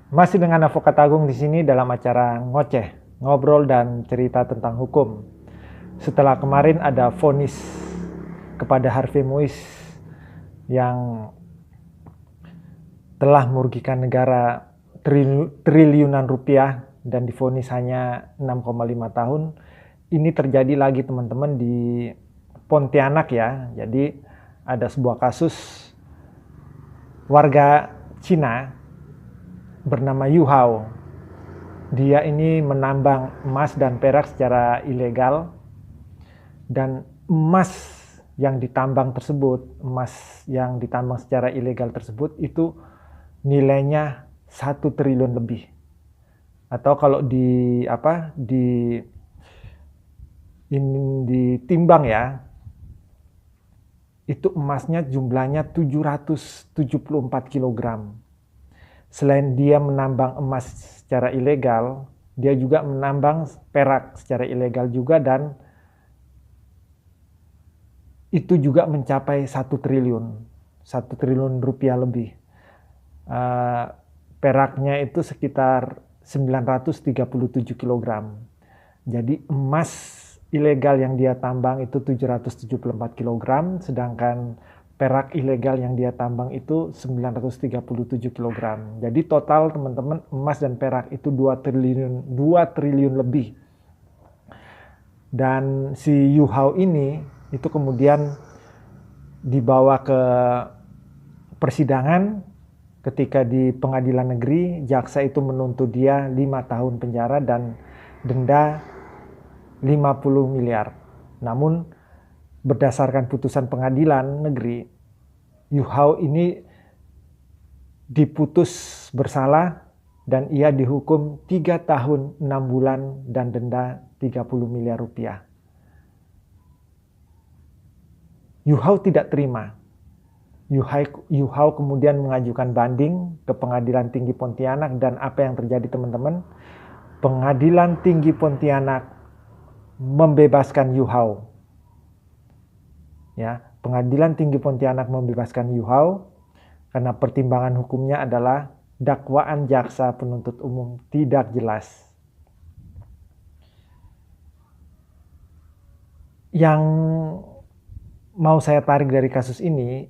Masih dengan Advokat Agung di sini dalam acara Ngoceh, ngobrol dan cerita tentang hukum. Setelah kemarin ada vonis kepada Harvey Muiz yang telah merugikan negara triliunan rupiah dan divonis hanya 6,5 tahun. Ini terjadi lagi teman-teman di Pontianak ya. Jadi ada sebuah kasus warga Cina bernama Yu Hao. Dia ini menambang emas dan perak secara ilegal, dan emas yang ditambang secara ilegal tersebut itu nilainya 1 triliun lebih. Atau kalau ditimbang ya, itu emasnya jumlahnya 774 kg. Selain dia menambang emas secara ilegal, dia juga menambang perak secara ilegal juga, dan itu juga mencapai 1 triliun rupiah lebih. Peraknya itu sekitar 937 kg. Jadi emas ilegal yang dia tambang itu 774 kg, sedangkan perak ilegal yang dia tambang itu 937 kg. Jadi total teman-teman emas dan perak itu 2 triliun lebih. Dan si Yu Hao ini itu kemudian dibawa ke persidangan. Ketika di pengadilan negeri, jaksa itu menuntut dia 5 tahun penjara dan denda 50 miliar. Namun berdasarkan putusan pengadilan negeri, Yu Hao ini diputus bersalah dan ia dihukum 3 tahun 6 bulan dan denda 30 miliar rupiah. Yu Hao tidak terima. Yu Hao kemudian mengajukan banding ke Pengadilan Tinggi Pontianak, dan apa yang terjadi teman-teman? Pengadilan Tinggi Pontianak membebaskan Yu Hao. Ya, Pengadilan Tinggi Pontianak membebaskan Yu Hao karena pertimbangan hukumnya adalah dakwaan jaksa penuntut umum tidak jelas. Yang mau saya tarik dari kasus ini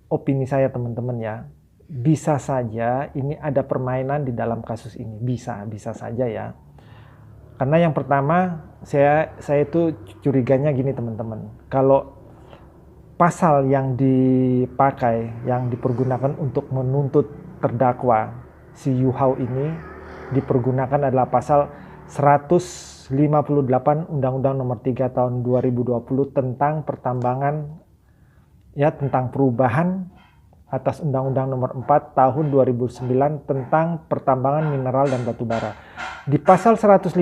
opini saya teman-teman ya. Bisa saja ini ada permainan di dalam kasus ini, bisa saja ya. Karena yang pertama, saya itu curiganya gini teman-teman. Kalau pasal yang dipakai, yang dipergunakan untuk menuntut terdakwa si Yu Hao ini dipergunakan adalah pasal 158 Undang-Undang Nomor 3 Tahun 2020 tentang pertambangan, ya, tentang perubahan atas Undang-Undang Nomor 4 Tahun 2009 tentang pertambangan mineral dan batu bara. Di pasal 158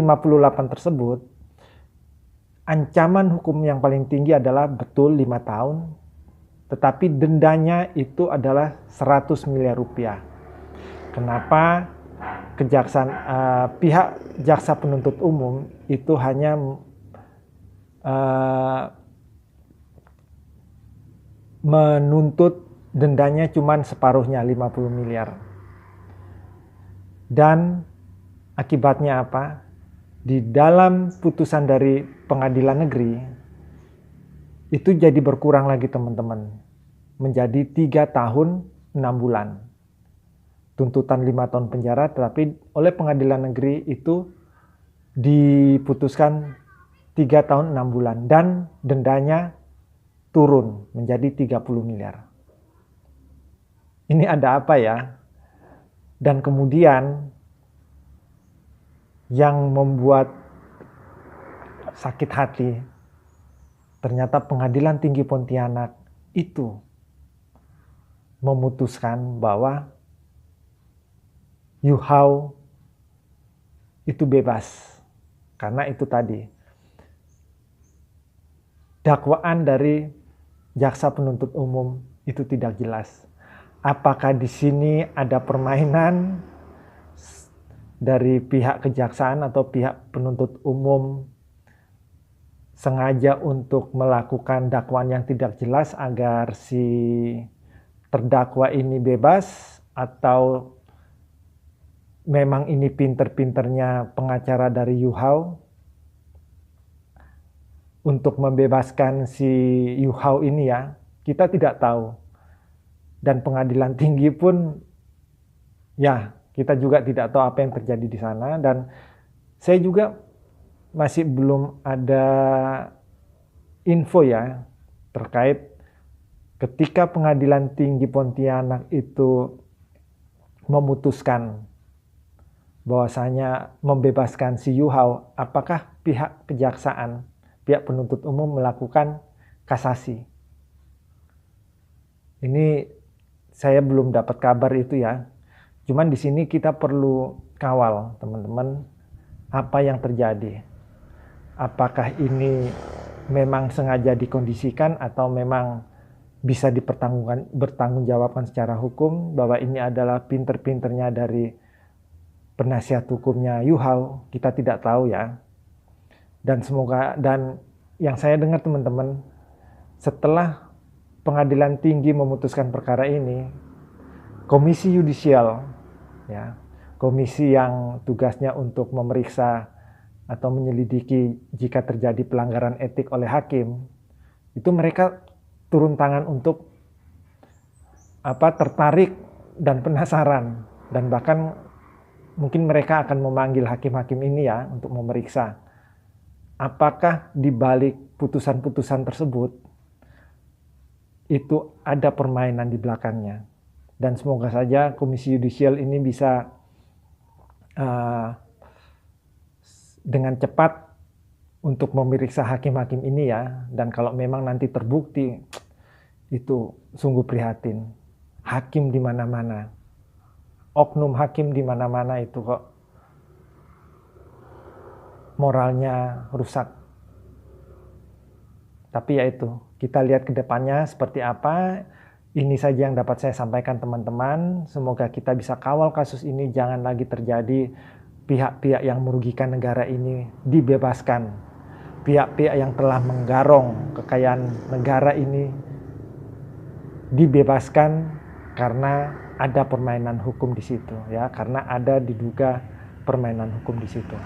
tersebut, ancaman hukum yang paling tinggi adalah betul 5 tahun, tetapi dendanya itu adalah 100 miliar rupiah. Kenapa pihak jaksa penuntut umum itu hanya menuntut dendanya cuma separuhnya, 50 miliar. Dan akibatnya apa? Di dalam putusan dari pengadilan negeri itu jadi berkurang lagi teman-teman, menjadi 3 tahun 6 bulan. Tuntutan 5 tahun penjara, tetapi oleh pengadilan negeri itu diputuskan 3 tahun 6 bulan dan dendanya turun menjadi 30 miliar. Ini ada apa ya? Dan kemudian yang membuat sakit hati, ternyata Pengadilan Tinggi Pontianak itu memutuskan bahwa Yu Hao itu bebas. Karena itu tadi, dakwaan dari jaksa penuntut umum itu tidak jelas. Apakah di sini ada permainan dari pihak kejaksaan atau pihak penuntut umum sengaja untuk melakukan dakwaan yang tidak jelas agar si terdakwa ini bebas, atau memang ini pinter-pinternya pengacara dari Yuhao untuk membebaskan si Yuhao ini ya, kita tidak tahu. Dan pengadilan tinggi pun ya, kita juga tidak tahu apa yang terjadi di sana. Dan saya juga masih belum ada info ya terkait ketika pengadilan tinggi Pontianak itu memutuskan bahwasanya membebaskan si Yuhao, apakah pihak kejaksaan, pihak penuntut umum melakukan kasasi? Ini saya belum dapat kabar itu ya. Cuman di sini kita perlu kawal, teman-teman, apa yang terjadi. Apakah ini memang sengaja dikondisikan atau memang bisa bertanggungjawabkan secara hukum bahwa ini adalah pinter-pinternya dari penasihat hukumnya Yuhao, kita tidak tahu ya. Dan semoga, dan yang saya dengar teman-teman, setelah pengadilan tinggi memutuskan perkara ini, komisi yudisial ya, komisi yang tugasnya untuk memeriksa atau menyelidiki jika terjadi pelanggaran etik oleh hakim, itu mereka turun tangan untuk tertarik dan penasaran, dan bahkan mungkin mereka akan memanggil hakim-hakim ini ya untuk memeriksa apakah di balik putusan-putusan tersebut itu ada permainan di belakangnya. Dan semoga saja komisi yudisial ini bisa dengan cepat untuk memeriksa hakim-hakim ini ya. Dan kalau memang nanti terbukti, itu sungguh prihatin. Hakim di mana-mana, oknum hakim di mana-mana itu kok moralnya rusak. Tapi ya itu, kita lihat ke depannya seperti apa. Ini saja yang dapat saya sampaikan teman-teman. Semoga kita bisa kawal kasus ini, jangan lagi terjadi pihak-pihak yang merugikan negara ini dibebaskan. Pihak-pihak yang telah menggarong kekayaan negara ini dibebaskan karena ada permainan hukum di situ ya, karena ada diduga permainan hukum di situ.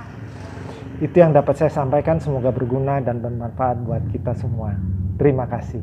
Itu yang dapat saya sampaikan, semoga berguna dan bermanfaat buat kita semua. Terima kasih.